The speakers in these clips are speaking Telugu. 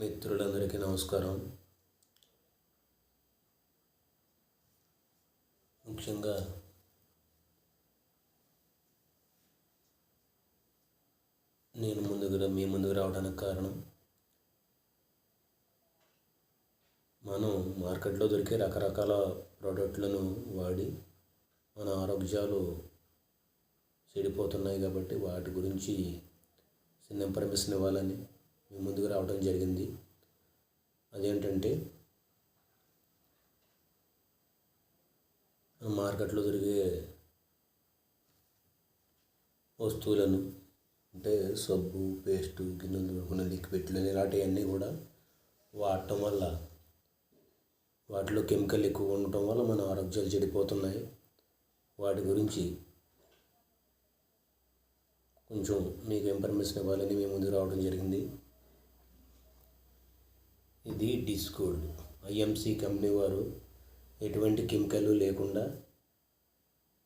మిత్రులందరికీ నమస్కారం. ముఖ్యంగా నేను మీ ముందుకు రావడానికి కారణం, మనం మార్కెట్లో దొరికే రకరకాల ప్రోడక్ట్లను వాడి మన ఆరోగ్యాలు చెడిపోతున్నాయి కాబట్టి వాటి గురించి చిన్న ఇన్ఫర్మేషన్ ఇవ్వాలని మీ ముందుకు రావడం జరిగింది. అదేంటంటే, మార్కెట్లో దొరికే వస్తువులను, అంటే సబ్బు, పేస్టు, గిన్నెలు దొరుకునే లిక్విడ్లు ఇలాంటివన్నీ కూడా వాడటం వల్ల వాటిలో కెమికల్ ఎక్కువ ఉండటం వల్ల మన ఆరోగ్యాలు చెడిపోతున్నాయి. వాటి గురించి కొంచెం మీకు ఇన్ఫర్మేషన్ ఇవ్వాలని మేము ముందుకు రావడం జరిగింది. ఇది డిస్ గోల్డ్ ఐఎంసి కంపెనీ వారు ఎటువంటి కెమికల్ లేకుండా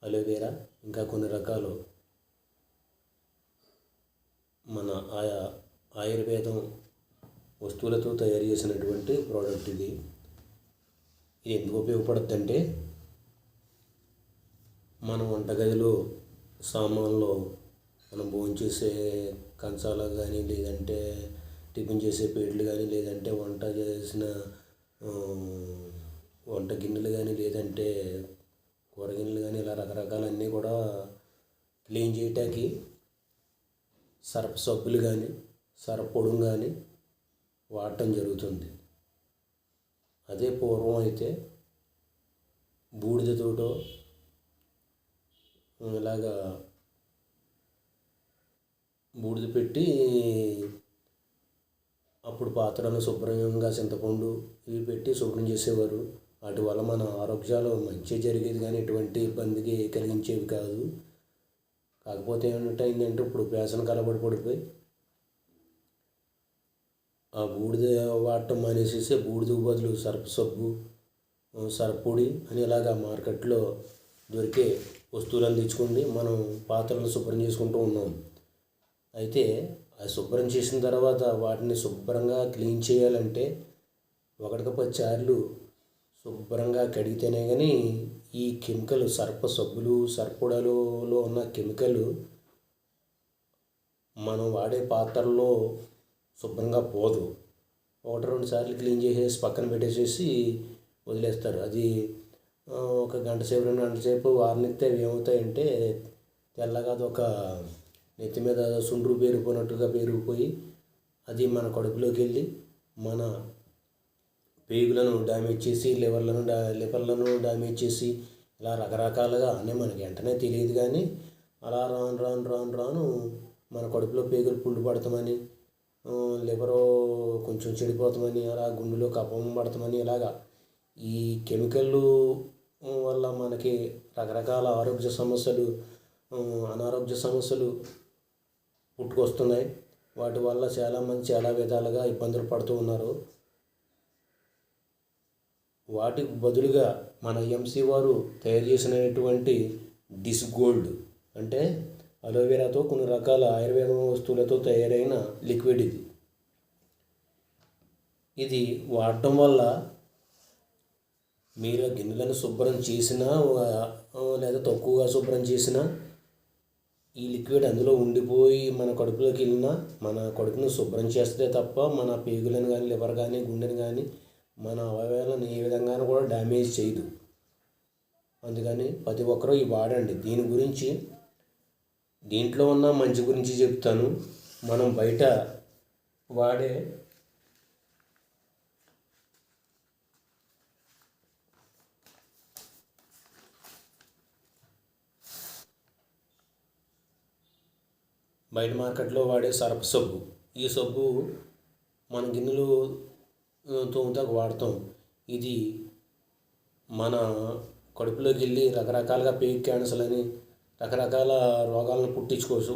అలోవెరా ఇంకా కొన్ని రకాలు మన ఆయుర్వేదం వస్తువులతో తయారు చేసినటువంటి ప్రోడక్ట్ ఇది. ఇది ఎందుకు ఉపయోగపడుతుంది అంటే, మన వంటగదిలో సామాన్లో మనం భోంచేసే కంచాలు కానీ, లేదంటే టిఫిన్ చేసే ప్లేట్లు కానీ, లేదంటే వంట చేసిన వంట గిన్నెలు కానీ, లేదంటే కూర గిన్నెలు కానీ, ఇలా రకరకాలన్నీ కూడా క్లీన్ చేయటానికి సర్ఫ్ సబ్బులు కానీ, సర్ఫ్ పొడుం కానీ వాడటం జరుగుతుంది. అదే పూర్వం అయితే బూడిదతోటో ఇలాగా బూడిద పెట్టి అప్పుడు పాత్రలను శుభ్రంగా చింతపండు ఇవి పెట్టి శుభ్రం చేసేవారు. వాటి వల్ల మన ఆరోగ్యాలు మంచి జరిగేది కానీ ఎటువంటి ఇబ్బందికి కలిగించేవి కాదు. కాకపోతే ఏమిటైందంటే, ఇప్పుడు ఫ్యాషన్ కలబడి పడిపోయి ఆ బూడిద వాడటం మానేసేసి బూడిద బదులు సర్ఫ్ సబ్బు, సర్ఫ్ పొడి అని ఇలాగా మార్కెట్లో దొరికే వస్తువులను తెచ్చుకొని మనం పాత్రలను శుభ్రం చేసుకుంటూ ఉన్నాం. అయితే అది శుభ్రం చేసిన తర్వాత వాటిని శుభ్రంగా క్లీన్ చేయాలంటే 1-10 సార్లు శుభ్రంగా కడిగితేనే కానీ ఈ కెమికల్ సర్ఫ్ సబ్బులు, సర్ఫ్ పొడిలో ఉన్న కెమికల్ మనం వాడే పాత్రల్లో శుభ్రంగా పోదు. 1-2 సార్లు క్లీన్ చేసేసి పక్కన పెట్టేసేసి వదిలేస్తారు. అది 1 గంట సేపు 2 గంటల సేపు వారనిస్తే అవి ఏమవుతాయంటే, తెల్లగా అదొక నెత్తి మీద సుండ్రు పేరుకుపోయినట్టుగా పేరుకుపోయి అది మన కడుపులోకి వెళ్ళి మన పేగులను డ్యామేజ్ చేసి, లివర్లను డ్యామేజ్ చేసి, ఇలా రకరకాలుగా అన్నీ మనకి వెంటనే తెలియదు కానీ అలా రాను మన కడుపులో పేగులు పుండు పడతామని, లివరు కొంచెం చెడిపోతామని, అలా గుండెలో కఫం పడతామని, ఇలాగా ఈ కెమికల్ వల్ల మనకి రకరకాల ఆరోగ్య సమస్యలు, అనారోగ్య సమస్యలు పుట్టుకొస్తున్నాయి. వాటి వల్ల చాలామంది చాలా విధాలుగా ఇబ్బందులు పడుతూ ఉన్నారు. వాటికి బదులుగా మన ఐఎంసి వారు తయారు చేసినటువంటి డిస్ గోల్డ్, అంటే అలోవెరాతో కొన్ని రకాల ఆయుర్వేద వస్తువులతో తయారైన లిక్విడ్ ఇది వాడటం వల్ల మీరు గిన్నెలను శుభ్రం చేసినా లేదా తక్కువగా శుభ్రం చేసినా ఈ లిక్విడ్ అందులో ఉండిపోయి మన కడుపులోకి వెళ్ళినా మన కడుపును శుభ్రం చేస్తే తప్ప మన పేగులను కానీ, లివర్ కానీ, గుండెని కానీ, మన అవయవాలను ఏ విధంగానూ కూడా డ్యామేజ్ చేయదు. అందుకని ప్రతి ఒక్కరూ ఇవి వాడండి. దీంట్లో ఉన్న మంచి గురించి చెప్తాను. మనం బయట వాడే మార్కెట్లో వాడే సర్ఫ్ సబ్బు, ఈ సబ్బు మన గిన్నెలు తోముతాకు వాడతాం. ఇది మన కడుపులోకి వెళ్ళి రకరకాలుగా పేగు క్యాన్సర్ అని రకరకాల రోగాలను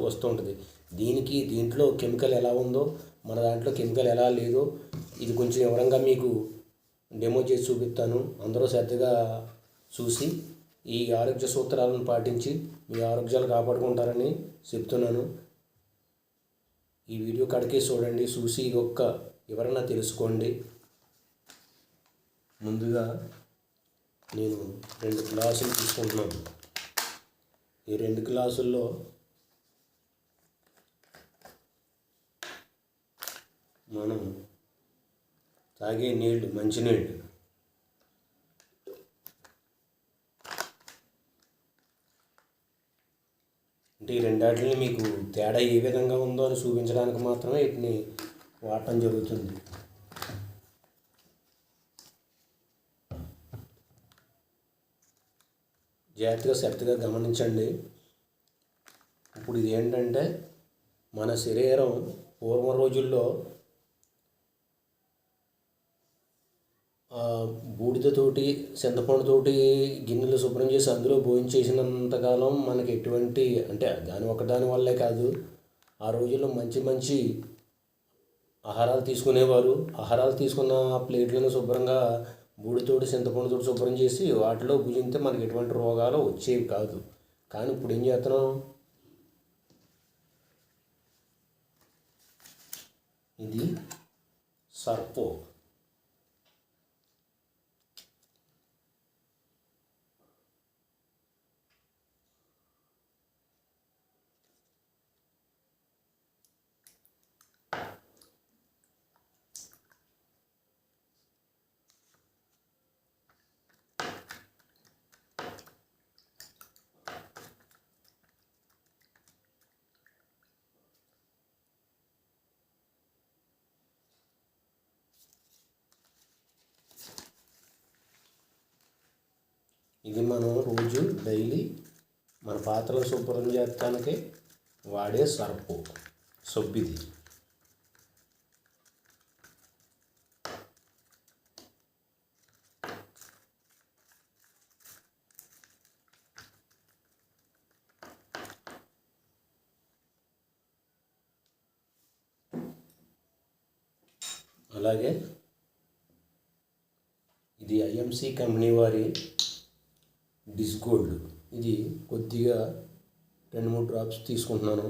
వస్తూ ఉంటుంది. దీంట్లో కెమికల్ ఎలా ఉందో, మన దాంట్లో కెమికల్ ఎలా లేదో ఇది కొంచెం వివరంగా మీకు డెమో చేసి చూపిస్తాను. అందరూ శ్రద్ధగా చూసి ఈ ఆరోగ్య సూత్రాలను పాటించి మీ ఆరోగ్యాలు కాపాడుకుంటారని చెప్తున్నాను. ఈ వీడియో కడికే చూడండి. చూసి ఇది ఒక్క వివరణ తెలుసుకోండి. ముందుగా నేను 2 గ్లాసులు తీసుకుంటున్నాను. ఈ 2 గ్లాసుల్లో మనం తాగే నీళ్ళు మంచినీళ్ళు అంటే ఈ రెండాటిని మీకు తేడా ఏ విధంగా ఉందో అని చూపించడానికి మాత్రమే వీటిని వాడటం జరుగుతుంది. జాగ్రత్తగా శ్రద్ధగా గమనించండి. ఇప్పుడు ఇది ఏంటంటే మన శరీరం పూర్వ రోజుల్లో బూడిదతోటి చింతపండుతోటి గిన్నెలు శుభ్రం చేసి అందులో భోజనం చేసినంతకాలం మనకి ఎటువంటి అంటే దాని వల్లే కాదు, ఆ రోజుల్లో మంచి మంచి ఆహారాలు తీసుకునేవారు. ఆహారాలు తీసుకున్న ప్లేట్లను శుభ్రంగా బూడితోటి చింతపండుతోటి శుభ్రం చేసి వాటిలో భుజింతే మనకి ఎటువంటి రోగాలు వచ్చేవి కాదు. కానీ ఇప్పుడు ఏం చేస్తున్నాం, ఇది సర్పో. ఇది మనం రోజు డైలీ మన పాత్రలు శుభ్రం చేయడానికి వాడే సర్పు సబ్బిది. అలాగే ఇది ఐఎంసి కంపెనీ వారి డిష్ గోల్డ్. ఇది కొద్దిగా 2-3 డ్రాప్స్ తీసుకుంటున్నాను.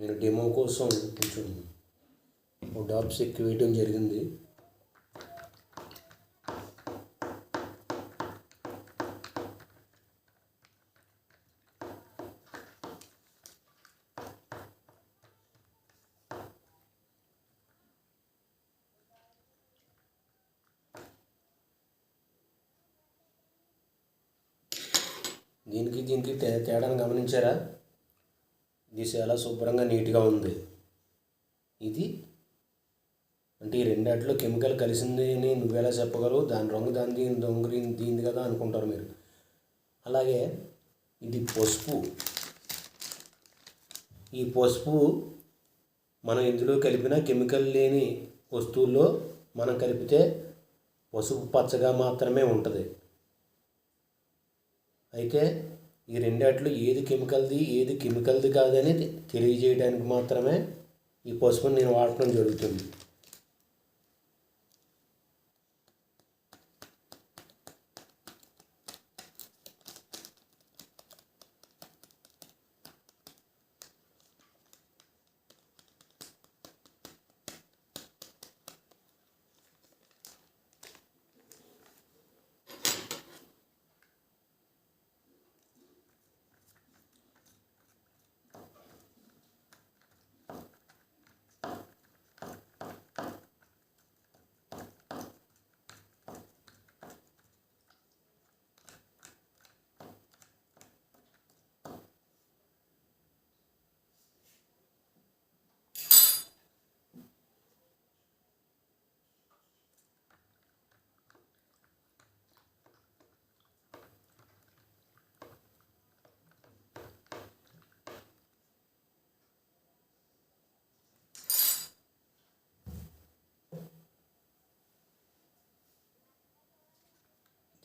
నేను డెమో కోసం కొంచెం డాప్స్ ఎక్కువ వేయటం జరిగింది. దీనికి తేడాను గమనించారా? ఇది చాలా శుభ్రంగా నీట్గా ఉంది. ఇది అంటే ఈ రెండాటిలో కెమికల్ కలిసింది అని నువ్వెలా చెప్పగలవు? దాని రంగు దీనిది కదా అనుకుంటారు మీరు. అలాగే ఇది పసుపు. ఈ పసుపు మనం ఇందులో కలిపిన కెమికల్ లేని వస్తువుల్లో మనం కలిపితే పసుపు పచ్చగా మాత్రమే ఉంటుంది. అయితే ఈ రెండాటిలో ఏది కెమికల్ది కాదని తెలియజేయడానికి మాత్రమే ఈ పసుపుని నేను వాడటం జరుగుతుంది.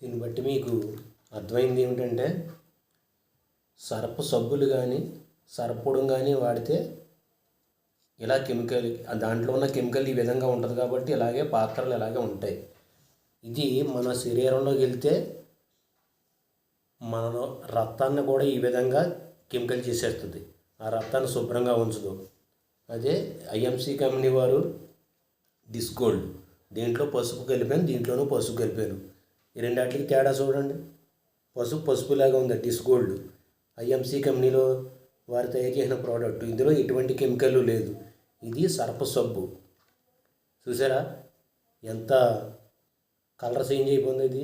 దీన్ని బట్టి మీకు అర్థమైంది ఏమిటంటే సర్ప సబ్బులు కానీ సర్పొడం కానీ వాడితే ఇలా కెమికల్ దాంట్లో ఉన్న కెమికల్ ఈ విధంగా ఉంటుంది కాబట్టి ఇలాగే పాత్రలు ఇలాగే ఉంటాయి. ఇది మన శరీరంలోకి వెళ్తే మన రక్తాన్ని కూడా ఈ విధంగా కెమికల్ చేసేస్తుంది, ఆ రక్తాన్ని శుభ్రంగా ఉంచదు. అదే ఐఎంసి కంపెనీ వారు డిస్గోల్డ్, దీంట్లో పసుపు కలిపాను, దీంట్లోనూ పసుపు కలిపాను. ఈ రెండాటికి తేడా చూడండి. పసుపులాగా ఉంది డిస్గోల్డ్. ఐఎంసి కంపెనీలో వారు తయారు చేసిన ప్రోడక్ట్, ఇందులో ఎటువంటి కెమికల్ లేదు. ఇది సర్ప సబ్బు. చూసారా ఎంత కలర్ చేంజ్ అయిపోయింది ఇది.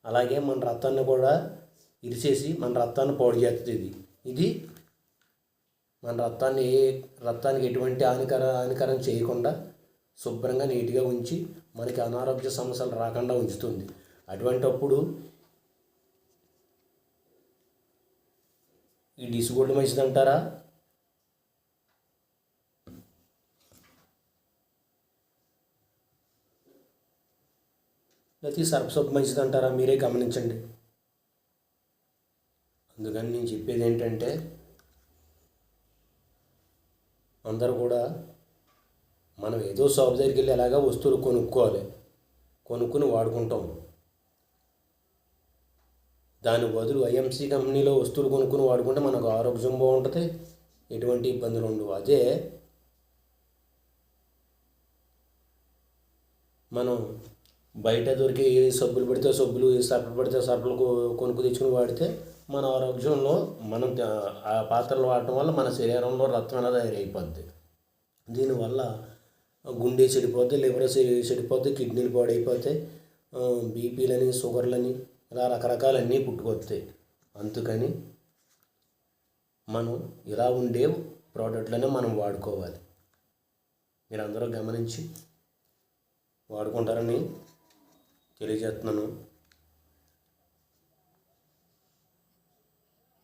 అలాగే మన రక్తాన్ని కూడా ఇరిచేసి మన రక్తాన్ని పాడు చేస్తుంది. ఇది మన రక్తానికి ఎటువంటి హానికరం చేయకుండా శుభ్రంగా నీట్గా ఉంచి మనకి అనారోగ్య సమస్యలు రాకుండా ఉంచుతుంది. అటువంటప్పుడు ఈ డిస్గోల్డ్ మంచిదంటారా? లేకపోతే సర్ఫ్ సబ్బు మంచిదంటారా? మీరే గమనించండి. అందుకని నేను చెప్పేది ఏంటంటే అందరూ కూడా మనం ఏదో షాప్ దగ్గరికి వెళ్ళి ఎలాగా వస్తువులు కొనుక్కుని వాడుకుంటాం. దాని బదులు ఐఎంసి కంపెనీలో వస్తువులు కొనుక్కుని వాడుకుంటే మనకు ఆరోగ్యం బాగుంటుంది, ఎటువంటి ఇబ్బందులు ఉండవు. అదే మనం బయట దొరికే ఏ సబ్బులు పడితే సబ్బులు, ఏ సర్ఫలు పడితే సర్ఫలు కొనుక్కు తెచ్చుకుని వాడితే మన ఆరోగ్యంలో మనం ఆ పాత్రలు వాడటం వల్ల మన శరీరంలో రక్తం అనేది తయారైపోద్ది. దీనివల్ల గుండె చెడిపోద్ది, లివర్ చెడిపోద్ది, కిడ్నీలు పాడైపోతాయి, బీపీలని, షుగర్లని, ఇలా రకరకాలన్నీ పుట్టుకొస్తాయి. అందుకని మనం ఇలా ఉండే ప్రోడక్ట్లనే మనం వాడుకోవాలి. మీరు అందరూ గమనించి వాడుకుంటారని తెలియజేస్తున్నాను.